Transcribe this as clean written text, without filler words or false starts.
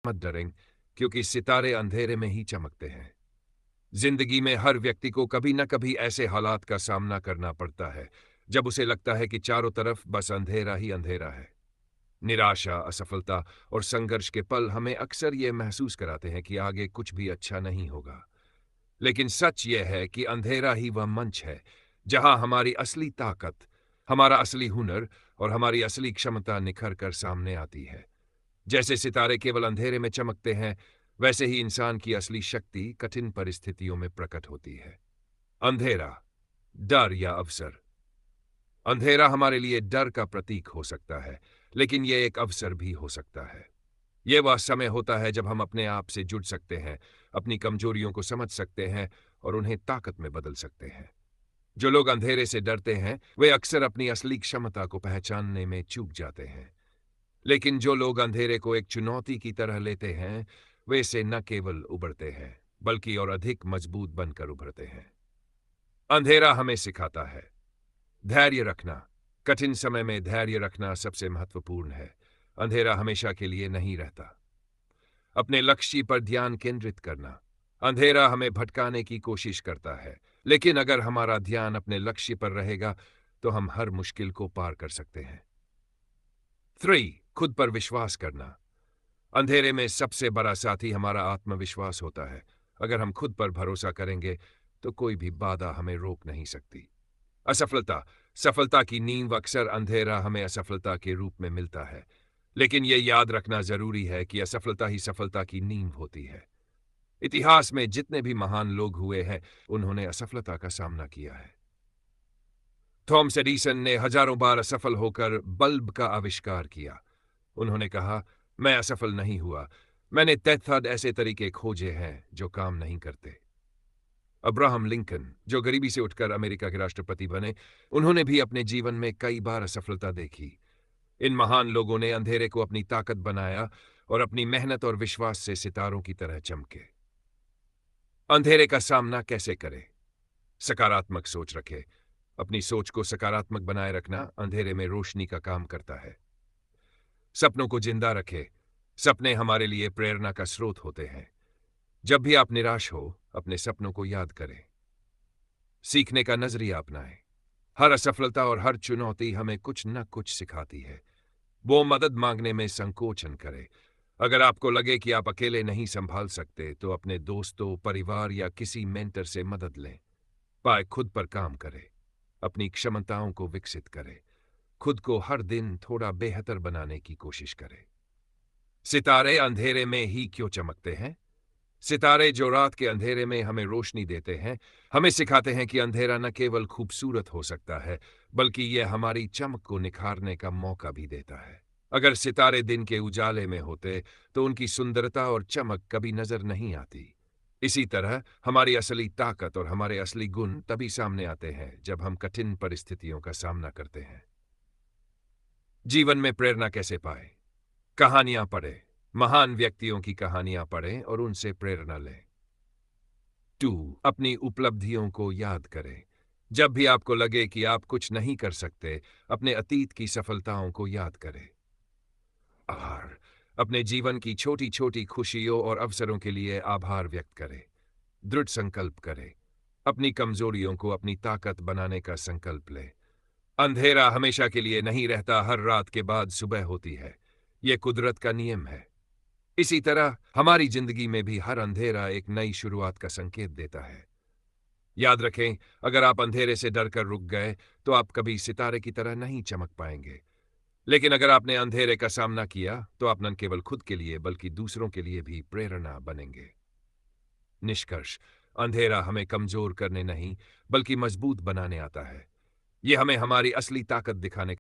मत डरें, क्योंकि सितारे अंधेरे में ही चमकते हैं। जिंदगी में हर व्यक्ति को कभी न कभी ऐसे हालात का सामना करना पड़ता है जब उसे लगता है कि चारों तरफ बस अंधेरा ही अंधेरा है। निराशा, असफलता और संघर्ष के पल हमें अक्सर ये महसूस कराते हैं कि आगे कुछ भी अच्छा नहीं होगा। लेकिन सच यह है कि अंधेरा ही वह मंच है जहां हमारी असली ताकत, हमारा असली हुनर और हमारी असली क्षमता निखर कर सामने आती है। जैसे सितारे केवल अंधेरे में चमकते हैं, वैसे ही इंसान की असली शक्ति कठिन परिस्थितियों में प्रकट होती है। अंधेरा, डर या अवसर। अंधेरा हमारे लिए डर का प्रतीक हो सकता है, लेकिन यह एक अवसर भी हो सकता है। यह वह समय होता है जब हम अपने आप से जुड़ सकते हैं, अपनी कमजोरियों को समझ सकते हैं और उन्हें ताकत में बदल सकते हैं। जो लोग अंधेरे से डरते हैं, वे अक्सर अपनी असली क्षमता को पहचानने में चूक जाते हैं। लेकिन जो लोग अंधेरे को एक चुनौती की तरह लेते हैं, वे इसे न केवल उबरते हैं, बल्कि और अधिक मजबूत बनकर उभरते हैं। अंधेरा हमें सिखाता है धैर्य रखना। कठिन समय में धैर्य रखना सबसे महत्वपूर्ण है। अंधेरा हमेशा के लिए नहीं रहता। अपने लक्ष्य पर ध्यान केंद्रित करना। अंधेरा हमें भटकाने की कोशिश करता है, लेकिन अगर हमारा ध्यान अपने लक्ष्य पर रहेगा तो हम हर मुश्किल को पार कर सकते हैं। 3. खुद पर विश्वास करना। अंधेरे में सबसे बड़ा साथी हमारा आत्मविश्वास होता है। अगर हम खुद पर भरोसा करेंगे तो कोई भी बाधा हमें रोक नहीं सकती। असफलता, सफलता की नींव अक्सर अंधेरा हमें असफलता के रूप में मिलता है, लेकिन यह याद रखना जरूरी है कि असफलता ही सफलता की नींव होती है। इतिहास में जितने भी महान लोग हुए हैं, उन्होंने असफलता का सामना किया है। थॉमस एडिसन ने हजारों बार असफल होकर बल्ब का आविष्कार किया। उन्होंने कहा, मैं असफल नहीं हुआ, मैंने तैथद ऐसे तरीके खोजे हैं जो काम नहीं करते। अब्राहम लिंकन, जो गरीबी से उठकर अमेरिका के राष्ट्रपति बने, उन्होंने भी अपने जीवन में कई बार असफलता देखी। इन महान लोगों ने अंधेरे को अपनी ताकत बनाया और अपनी मेहनत और विश्वास से सितारों की तरह चमके। अंधेरे का सामना कैसे करें? सकारात्मक सोच रखें। अपनी सोच को सकारात्मक बनाए रखना अंधेरे में रोशनी का काम करता है। सपनों को जिंदा रखें। सपने हमारे लिए प्रेरणा का स्रोत होते हैं। जब भी आप निराश हो, अपने सपनों को याद करें। सीखने का नजरिया अपनाएं। हर असफलता और हर चुनौती हमें कुछ न कुछ सिखाती है। वो मदद मांगने में संकोचन करे। अगर आपको लगे कि आप अकेले नहीं संभाल सकते, तो अपने दोस्तों, परिवार या किसी मेंटर से मदद लें। पाए खुद पर काम करें। अपनी क्षमताओं को विकसित करें। खुद को हर दिन थोड़ा बेहतर बनाने की कोशिश करें। सितारे अंधेरे में ही क्यों चमकते हैं? सितारे जो रात के अंधेरे में हमें रोशनी देते हैं, हमें सिखाते हैं कि अंधेरा न केवल खूबसूरत हो सकता है, बल्कि यह हमारी चमक को निखारने का मौका भी देता है। अगर सितारे दिन के उजाले में होते, तो उनकी सुंदरता और चमक कभी नजर नहीं आती। इसी तरह हमारी असली ताकत और हमारे असली गुण तभी सामने आते हैं जब हम कठिन परिस्थितियों का सामना करते हैं। जीवन में प्रेरणा कैसे पाए? कहानियां पढ़ें। महान व्यक्तियों की कहानियां पढ़ें और उनसे प्रेरणा लें। 2. अपनी उपलब्धियों को याद करें। जब भी आपको लगे कि आप कुछ नहीं कर सकते, अपने अतीत की सफलताओं को याद करें। आभार। अपने जीवन की छोटी छोटी खुशियों और अवसरों के लिए आभार व्यक्त करें। दृढ़ संकल्प करें। अपनी कमजोरियों को अपनी ताकत बनाने का संकल्प लें। अंधेरा हमेशा के लिए नहीं रहता, हर रात के बाद सुबह होती है। यह कुदरत का नियम है। इसी तरह हमारी जिंदगी में भी हर अंधेरा एक नई शुरुआत का संकेत देता है। याद रखें, अगर आप अंधेरे से डरकर रुक गए, तो आप कभी सितारे की तरह नहीं चमक पाएंगे। लेकिन अगर आपने अंधेरे का सामना किया, तो आप न केवल खुद के लिए बल्कि दूसरों के लिए भी प्रेरणा बनेंगे। निष्कर्ष, अंधेरा हमें कमजोर करने नहीं, बल्कि मजबूत बनाने आता है। यह हमें हमारी असली ताकत दिखाने